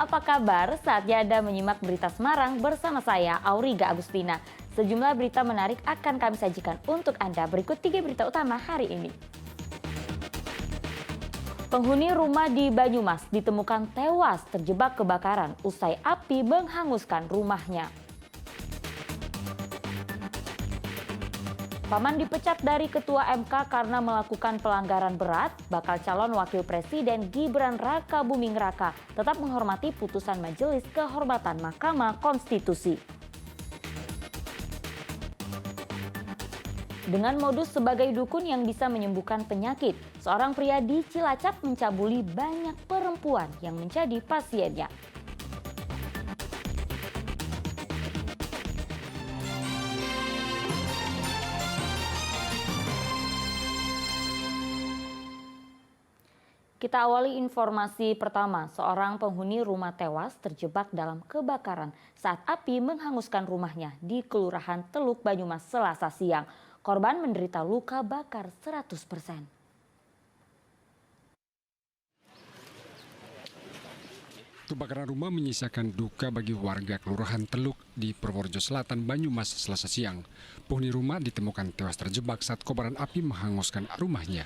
apa kabar? Saatnya Anda menyimak berita Semarang bersama saya, Auriga Agustina. Sejumlah berita menarik akan kami sajikan untuk Anda. Berikut 3 berita utama hari ini. Penghuni rumah di Banyumas ditemukan tewas terjebak kebakaran usai api menghanguskan rumahnya. Paman dipecat dari Ketua MK karena melakukan pelanggaran berat. Bakal calon Wakil Presiden Gibran Raka Buming Raka tetap menghormati putusan Majelis Kehormatan Mahkamah Konstitusi. Dengan modus sebagai dukun yang bisa menyembuhkan penyakit, seorang pria di Cilacap mencabuli banyak perempuan yang menjadi pasiennya. Kita awali informasi pertama, seorang penghuni rumah tewas terjebak dalam kebakaran saat api menghanguskan rumahnya di Kelurahan Teluk Banyumas Selasa siang. Korban menderita luka bakar 100%. Kebakaran rumah menyisakan duka bagi warga Kelurahan Teluk di Purworejo Selatan, Banyumas Selasa siang. Penghuni rumah ditemukan tewas terjebak saat kobaran api menghanguskan rumahnya.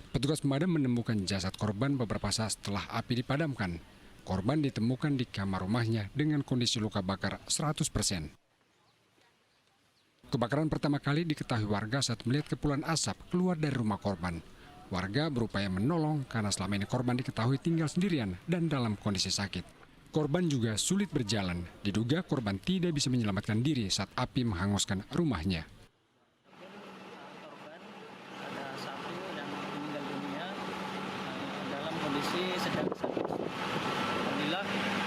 Petugas pemadam menemukan jasad korban beberapa saat setelah api dipadamkan. Korban ditemukan di kamar rumahnya dengan kondisi luka bakar 100%. Kebakaran pertama kali diketahui warga saat melihat kepulan asap keluar dari rumah korban. Warga berupaya menolong karena selama ini korban diketahui tinggal sendirian dan dalam kondisi sakit. Korban juga sulit berjalan. Diduga korban tidak bisa menyelamatkan diri saat api menghanguskan rumahnya. Kondisi sedang sakit. Alhamdulillah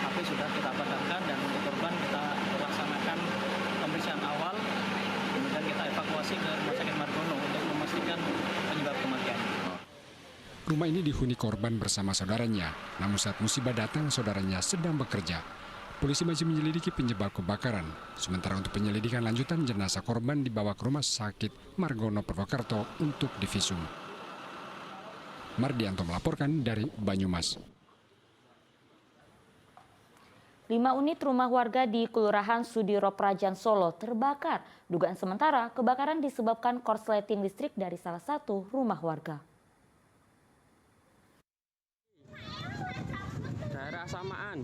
api sudah kita padamkan dan untuk korban kita laksanakan pemeriksaan awal, kemudian kita evakuasi ke Rumah Sakit Margono untuk memastikan penyebab kematian. Rumah ini dihuni korban bersama saudaranya, namun saat musibah datang saudaranya sedang bekerja. Polisi masih menyelidiki penyebab kebakaran. Sementara untuk penyelidikan lanjutan jenazah korban dibawa ke Rumah Sakit Margono Purwokerto untuk divisum. Mardianto melaporkan dari Banyumas. 5 unit rumah warga di Kelurahan Sudiro Prajan Solo terbakar. Dugaan sementara kebakaran disebabkan korsleting listrik dari salah satu rumah warga. Daerah samaan.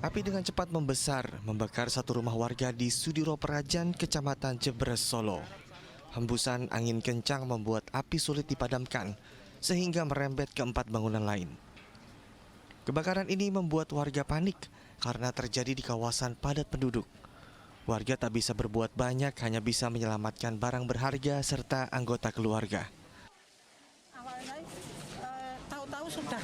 Api dengan cepat membesar membakar satu rumah warga di Sudiro Prajan, Kecamatan Jebres, Solo. Hembusan angin kencang membuat api sulit dipadamkan, sehingga merembet ke 4 bangunan lain. Kebakaran ini membuat warga panik karena terjadi di kawasan padat penduduk. Warga tak bisa berbuat banyak, hanya bisa menyelamatkan barang berharga serta anggota keluarga. Awalnya tahu-tahu sudah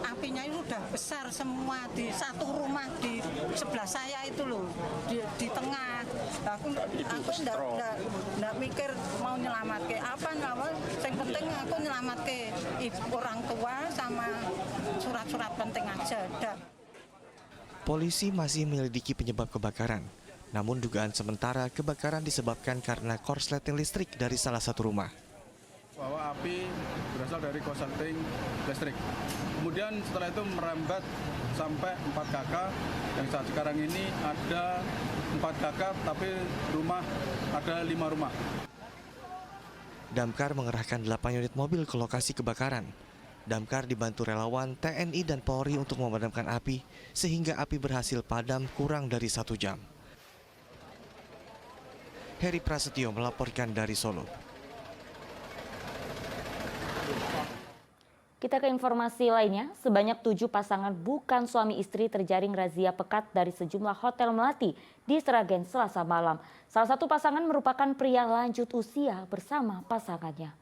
apinya itu sudah besar semua di satu rumah di sebelah saya itu loh, di tengah. Aku enggak mikir mau nyelamat ke apa, yang penting aku nyelamat ke orang tua sama surat-surat penting aja. Polisi masih menyelidiki penyebab kebakaran. Namun dugaan sementara kebakaran disebabkan karena korsleting listrik dari salah satu rumah. Bahwa api berasal dari korsleting listrik. Kemudian setelah itu merembet sampai 4 kakak. Yang saat sekarang ini ada 4 kakak, tapi rumah ada 5 rumah. Damkar mengerahkan 8 unit mobil ke lokasi kebakaran. Damkar dibantu relawan TNI dan Polri untuk memadamkan api, sehingga api berhasil padam kurang dari 1 jam. Heri Prasetyo melaporkan dari Solo. Kita ke informasi lainnya, sebanyak 7 pasangan bukan suami istri terjaring razia pekat dari sejumlah hotel melati di Sragen Selasa malam. Salah satu pasangan merupakan pria lanjut usia bersama pasangannya.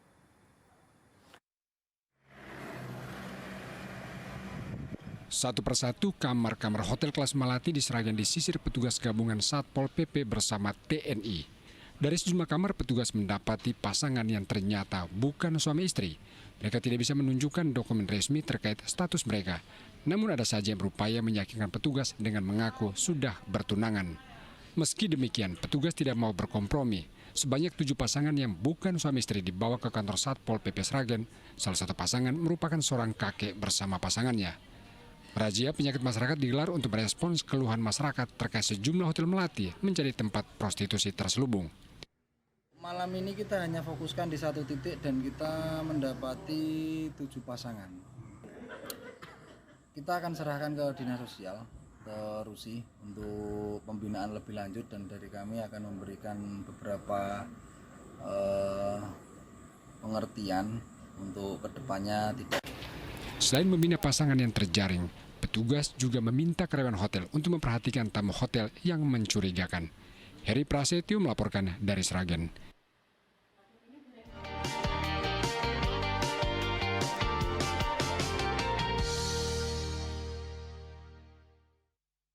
Satu persatu kamar-kamar hotel kelas melati di Sragen disisir petugas gabungan Satpol PP bersama TNI. Dari sejumlah kamar petugas mendapati pasangan yang ternyata bukan suami istri. Mereka tidak bisa menunjukkan dokumen resmi terkait status mereka. Namun ada saja yang berupaya meyakinkan petugas dengan mengaku sudah bertunangan. Meski demikian, petugas tidak mau berkompromi. Sebanyak 7 pasangan yang bukan suami istri dibawa ke kantor Satpol PP Sragen. Salah satu pasangan merupakan seorang kakek bersama pasangannya. Razia penyakit masyarakat digelar untuk merespons keluhan masyarakat terkait sejumlah hotel melati menjadi tempat prostitusi terselubung. Malam ini kita hanya fokuskan di satu titik dan kita mendapati 7 pasangan. Kita akan serahkan ke dinas sosial, ke RUSI untuk pembinaan lebih lanjut, dan dari kami akan memberikan beberapa pengertian untuk kedepannya. Selain membina pasangan yang terjaring, petugas juga meminta karyawan hotel untuk memperhatikan tamu hotel yang mencurigakan. Heri Prasetyo melaporkan dari Sragen.